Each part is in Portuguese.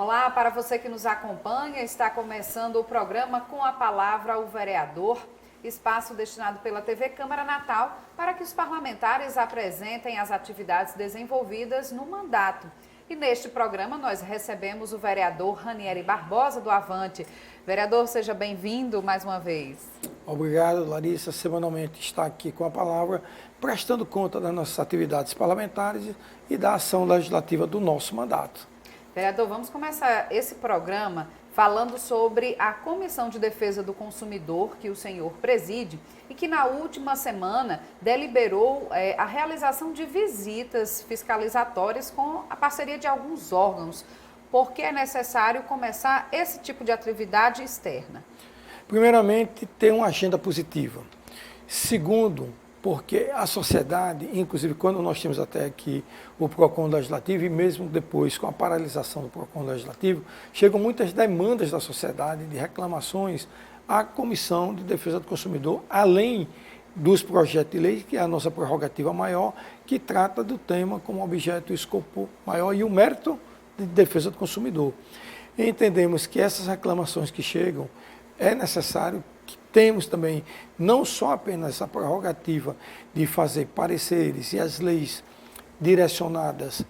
Olá, para você que nos acompanha, está começando o programa Com a Palavra o Vereador, espaço destinado pela TV Câmara Natal para que os parlamentares apresentem as atividades desenvolvidas no mandato. E neste programa nós recebemos o vereador Ranieri Barbosa, do Avante. Vereador, seja bem-vindo mais uma vez. Obrigado, Larissa. Semanalmente está aqui com a palavra, prestando conta das nossas atividades parlamentares e da ação legislativa do nosso mandato. Vereador, vamos começar esse programa falando sobre a Comissão de Defesa do Consumidor que o senhor preside e que na última semana deliberou a realização de visitas fiscalizatórias com a parceria de alguns órgãos. Por que é necessário começar esse tipo de atividade externa? Primeiramente, ter uma agenda positiva. Segundo, porque a sociedade, inclusive quando nós temos até aqui o PROCON Legislativo e mesmo depois com a paralisação do PROCON Legislativo, chegam muitas demandas da sociedade de reclamações à Comissão de Defesa do Consumidor, além dos projetos de lei, que é a nossa prerrogativa maior, que trata do tema como objeto e escopo maior e o mérito de defesa do consumidor. Entendemos que essas reclamações que chegam, é necessário que temos também não só apenas a prerrogativa de fazer pareceres e as leis direcionadas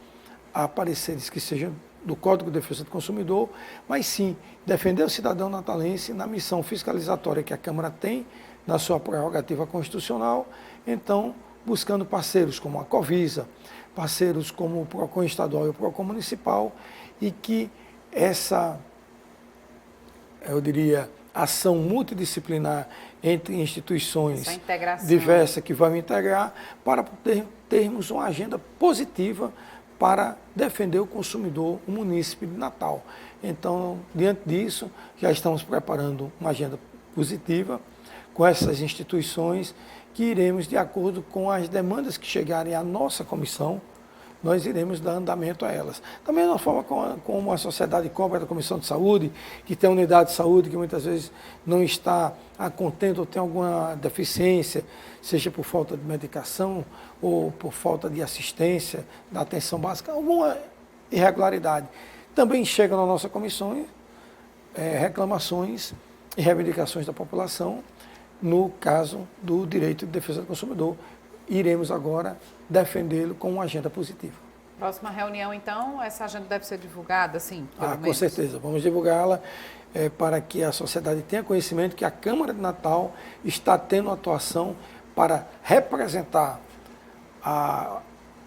a pareceres que sejam do Código de Defesa do Consumidor, mas sim defender o cidadão natalense na missão fiscalizatória que a Câmara tem na sua prerrogativa constitucional, então buscando parceiros como a Covisa, parceiros como o PROCON estadual e o PROCON municipal, e que essa, eu diria, ação multidisciplinar entre instituições diversas que vão integrar para termos uma agenda positiva para defender o consumidor, o munícipe de Natal. Então, diante disso, já estamos preparando uma agenda positiva com essas instituições que iremos, de acordo com as demandas que chegarem à nossa comissão, nós iremos dar andamento a elas. Da mesma forma como a sociedade cobra da Comissão de Saúde, que tem a unidade de saúde que muitas vezes não está a contento ou tem alguma deficiência, seja por falta de medicação ou por falta de assistência, da atenção básica, alguma irregularidade. Também chegam na nossa comissão reclamações e reivindicações da população no caso do direito de defesa do consumidor. Iremos agora defendê-lo com uma agenda positiva. Próxima reunião, então, essa agenda deve ser divulgada, sim? Com certeza. Vamos divulgá-la para que a sociedade tenha conhecimento que a Câmara de Natal está tendo atuação para representar a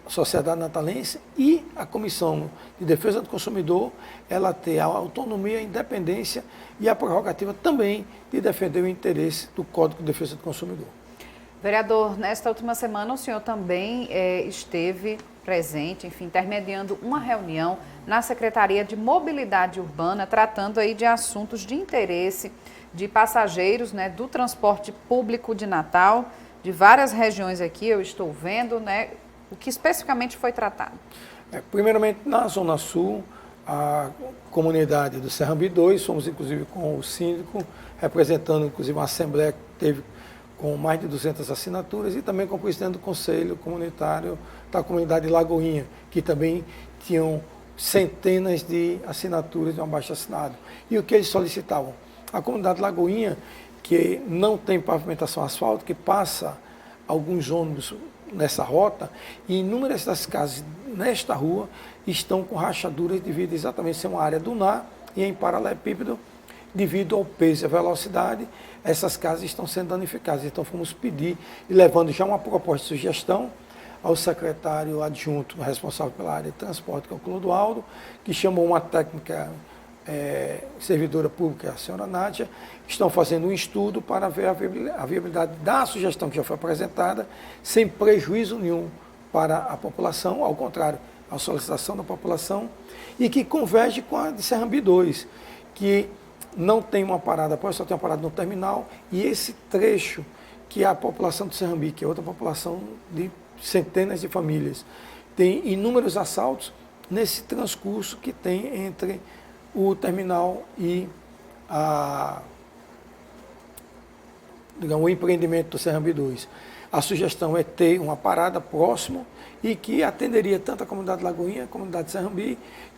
sociedade natalense e a Comissão de Defesa do Consumidor, ela ter a autonomia, a independência e a prerrogativa também de defender o interesse do Código de Defesa do Consumidor. Vereador, nesta última semana o senhor também esteve presente, enfim, intermediando uma reunião na Secretaria de Mobilidade Urbana, tratando aí de assuntos de interesse de passageiros, né, do transporte público de Natal, de várias regiões aqui, eu estou vendo, né, o que especificamente foi tratado. Primeiramente, na Zona Sul, a comunidade do Serrambi 2, fomos inclusive com o síndico, representando inclusive uma assembleia que teve com mais de 200 assinaturas, e também com o presidente do Conselho Comunitário da comunidade de Lagoinha, que também tinham centenas de assinaturas de um abaixo-assinado. E o que eles solicitavam? A comunidade de Lagoinha, que não tem pavimentação asfáltica, que passa alguns ônibus nessa rota, e inúmeras das casas nesta rua estão com rachaduras devido exatamente a ser uma área dunar e em paralelepípedo, devido ao peso e à velocidade, essas casas estão sendo danificadas. Então, fomos pedir, e levando já uma proposta de sugestão ao secretário adjunto responsável pela área de transporte, que é o Clodoaldo, que chamou uma técnica servidora pública, a senhora Nádia, estão fazendo um estudo para ver a viabilidade da sugestão que já foi apresentada, sem prejuízo nenhum para a população, ao contrário, a solicitação da população, e que converge com a de Serrambi 2, que não tem uma parada, só tem uma parada no terminal, e esse trecho que a população do Serrambi, que é outra população de centenas de famílias, tem inúmeros assaltos nesse transcurso que tem entre o terminal e o empreendimento do Serrambi 2. A sugestão é ter uma parada próximo e que atenderia tanto a comunidade de Lagoinha, a comunidade de Serrambi,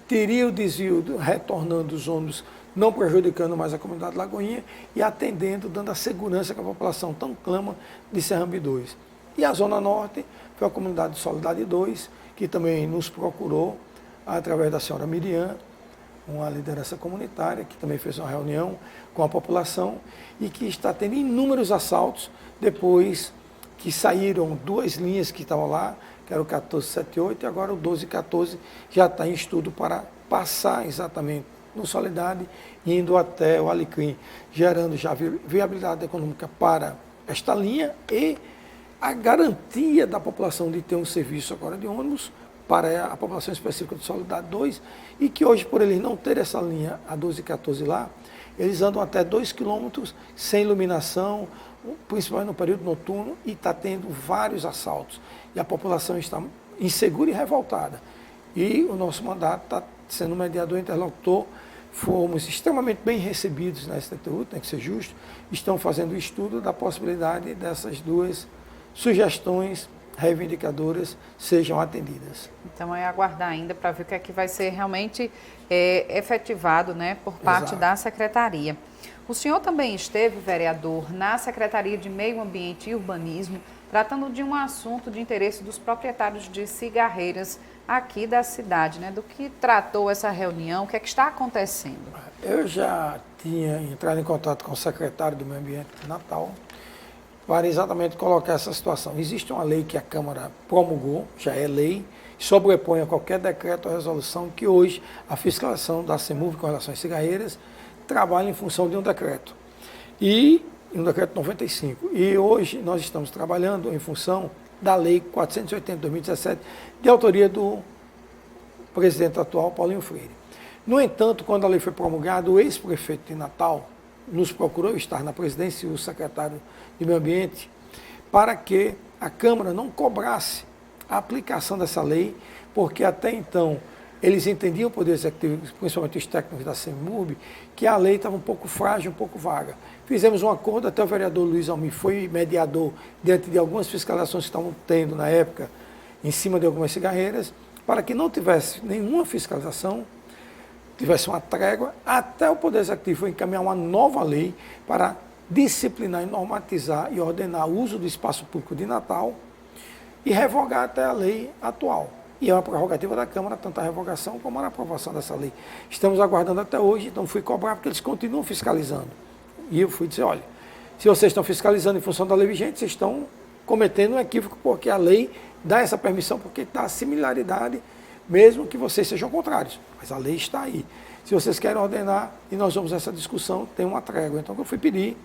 teria o desvio retornando os ônibus, não prejudicando mais a comunidade de Lagoinha e atendendo, dando a segurança que a população tão clama de Serrambi 2. E a Zona Norte foi a comunidade de Soledade 2, que também nos procurou, através da senhora Miriam, uma liderança comunitária, que também fez uma reunião com a população e que está tendo inúmeros assaltos depois que saíram 2 linhas que estavam lá, que era o 1478 e agora o 1214 já está em estudo para passar exatamente no Soledade, indo até o Alecrim, gerando já viabilidade econômica para esta linha e a garantia da população de ter um serviço agora de ônibus para a população específica do Soledade 2 e que hoje, por eles não ter essa linha a 12 e 14 lá, eles andam até 2 quilômetros sem iluminação, principalmente no período noturno, e está tendo vários assaltos. E a população está insegura e revoltada. E o nosso mandato está sendo mediador interlocutor. Fomos extremamente bem recebidos na STTU, tem que ser justo. Estão fazendo o estudo da possibilidade dessas 2 sugestões reivindicadoras sejam atendidas. Então é aguardar ainda para ver o que é que vai ser realmente efetivado, né, por parte Exato. da Secretaria. O senhor também esteve, vereador, na Secretaria de Meio Ambiente e Urbanismo, tratando de um assunto de interesse dos proprietários de cigarreiras aqui da cidade, né? Do que tratou essa reunião, o que é que está acontecendo? Eu já tinha entrado em contato com o secretário do Meio Ambiente de Natal para exatamente colocar essa situação. Existe uma lei que a Câmara promulgou, já é lei, sobrepõe a qualquer decreto ou resolução que hoje a fiscalização da CEMUV com relação às cigarreiras trabalha em função de um decreto. E um decreto 95. E hoje nós estamos trabalhando em função da Lei 480 de 2017, de autoria do presidente atual, Paulinho Freire. No entanto, quando a lei foi promulgada, o ex-prefeito de Natal nos procurou estar na presidência e o secretário de Meio Ambiente para que a Câmara não cobrasse a aplicação dessa lei, porque até então eles entendiam, o Poder Executivo, principalmente os técnicos da CEMUB, que a lei estava um pouco frágil, um pouco vaga. Fizemos um acordo, até o vereador Luiz Almir foi mediador diante de algumas fiscalizações que estavam tendo na época em cima de algumas cigarreiras, para que não tivesse nenhuma fiscalização, tivesse uma trégua, até o Poder Executivo encaminhar uma nova lei para disciplinar e normatizar e ordenar o uso do espaço público de Natal e revogar até a lei atual. E é uma prerrogativa da Câmara, tanto a revogação como a aprovação dessa lei. Estamos aguardando até hoje, então fui cobrar porque eles continuam fiscalizando. E eu fui dizer, olha, se vocês estão fiscalizando em função da lei vigente, vocês estão cometendo um equívoco, porque a lei dá essa permissão, porque dá similaridade, mesmo que vocês sejam contrários. Mas a lei está aí. Se vocês querem ordenar, e nós vamos essa discussão, tem uma trégua. Então eu fui pedir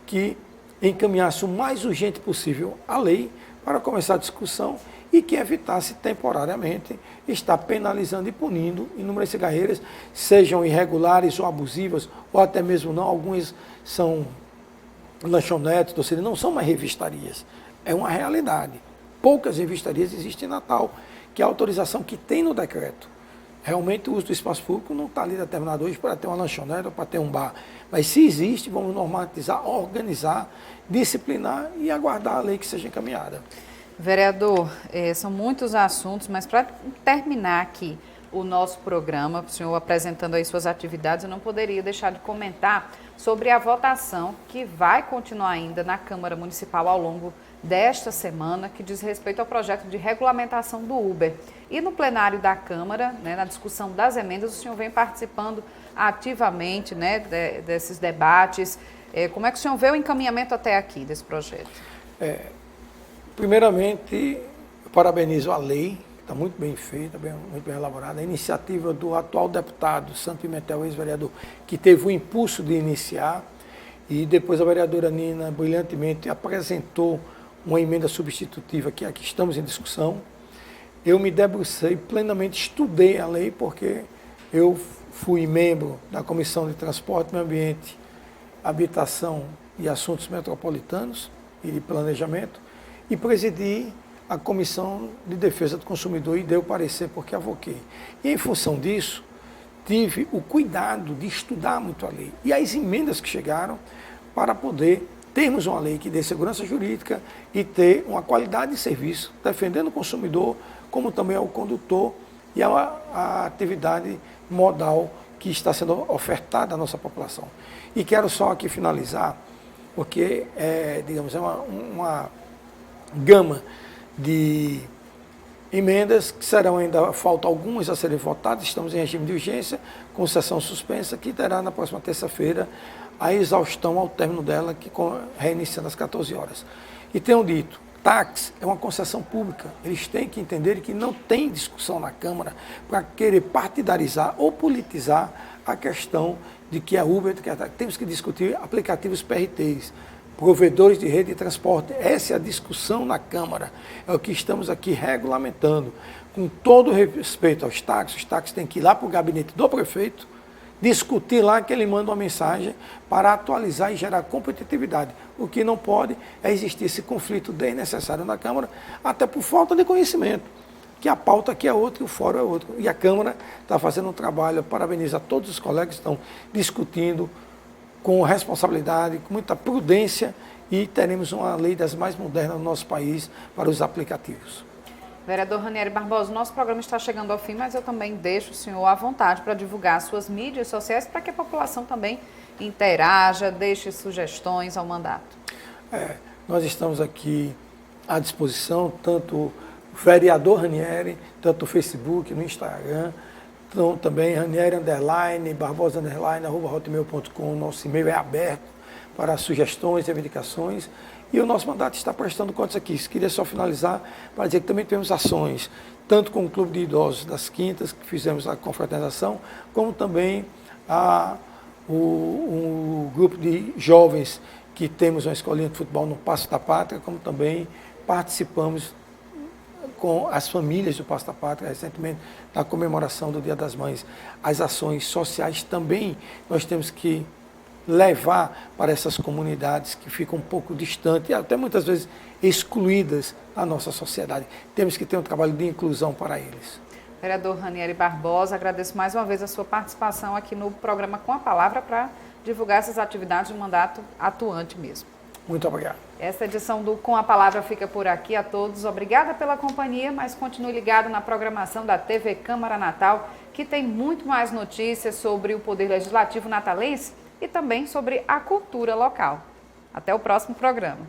que encaminhasse o mais urgente possível a lei para começar a discussão e que evitasse temporariamente estar penalizando e punindo inúmeras cigarreiras, sejam irregulares ou abusivas, ou até mesmo não, algumas são lanchonetes, ou seja, não são mais revistarias. É uma realidade. Poucas revistarias existem em Natal, que é a autorização que tem no decreto. Realmente o uso do espaço público não está ali determinado hoje para ter uma lanchonete ou para ter um bar. Mas se existe, vamos normatizar, organizar, disciplinar e aguardar a lei que seja encaminhada. Vereador, são muitos assuntos, mas para terminar aqui o nosso programa, o senhor apresentando aí suas atividades, eu não poderia deixar de comentar sobre a votação que vai continuar ainda na Câmara Municipal ao longo desta semana, que diz respeito ao projeto de regulamentação do Uber. E no plenário da Câmara, né, na discussão das emendas, o senhor vem participando ativamente, né, desses debates. Como é que o senhor vê o encaminhamento até aqui desse projeto? Primeiramente, eu parabenizo a lei, está muito bem feita, muito bem elaborada, a iniciativa do atual deputado Santo Pimentel, ex-vereador, que teve o impulso de iniciar, e depois a vereadora Nina brilhantemente apresentou uma emenda substitutiva que aqui estamos em discussão. Eu me debrucei plenamente, estudei a lei, porque eu fui membro da Comissão de Transporte, Meio Ambiente, Habitação e Assuntos Metropolitanos e de Planejamento, e presidi a Comissão de Defesa do Consumidor e dei o parecer porque avoquei. E em função disso, tive o cuidado de estudar muito a lei e as emendas que chegaram para poder termos uma lei que dê segurança jurídica e ter uma qualidade de serviço, defendendo o consumidor, como também o condutor e a atividade modal que está sendo ofertada à nossa população. E quero só aqui finalizar, porque digamos, é uma gama de emendas que serão ainda, faltam algumas a serem votadas, estamos em regime de urgência, com sessão suspensa, que terá na próxima terça-feira a exaustão ao término dela, que reiniciando às 14 horas. E tenho dito, táxi é uma concessão pública, eles têm que entender que não tem discussão na Câmara para querer partidarizar ou politizar a questão de que a Uber, temos que discutir aplicativos PRTs, provedores de rede de transporte. Essa é a discussão na Câmara, é o que estamos aqui regulamentando. Com todo respeito aos táxis, os táxis têm que ir lá para o gabinete do prefeito, discutir lá que ele manda uma mensagem para atualizar e gerar competitividade. O que não pode é existir esse conflito desnecessário na Câmara, até por falta de conhecimento, que a pauta aqui é outra e o fórum é outro. E a Câmara está fazendo um trabalho, eu parabenizo a todos os colegas que estão discutindo com responsabilidade, com muita prudência, e teremos uma lei das mais modernas no nosso país para os aplicativos. Vereador Ranieri Barbosa, o nosso programa está chegando ao fim, mas eu também deixo o senhor à vontade para divulgar suas mídias sociais, para que a população também interaja, deixe sugestões ao mandato. Nós estamos aqui à disposição, tanto o vereador Ranieri, tanto no Facebook, no Instagram, então, também Ranieri _ Barbosa _ @hotmail.com, nosso e-mail é aberto para sugestões, reivindicações, e o nosso mandato está prestando contas aqui. Queria só finalizar para dizer que também temos ações, tanto com o Clube de Idosos das Quintas, que fizemos a confraternização, como também o grupo de jovens que temos uma escolinha de futebol no Paço da Pátria, como também participamos com as famílias do Paço da Pátria, recentemente, na comemoração do Dia das Mães. As ações sociais também nós temos que levar para essas comunidades que ficam um pouco distantes e até muitas vezes excluídas da nossa sociedade. Temos que ter um trabalho de inclusão para eles. Vereador Ranieri Barbosa, agradeço mais uma vez a sua participação aqui no programa Com a Palavra para divulgar essas atividades de mandato atuante mesmo. Muito obrigado. Essa edição do Com a Palavra fica por aqui. A todos, obrigada pela companhia, mas continue ligado na programação da TV Câmara Natal, que tem muito mais notícias sobre o Poder Legislativo natalense e também sobre a cultura local. Até o próximo programa.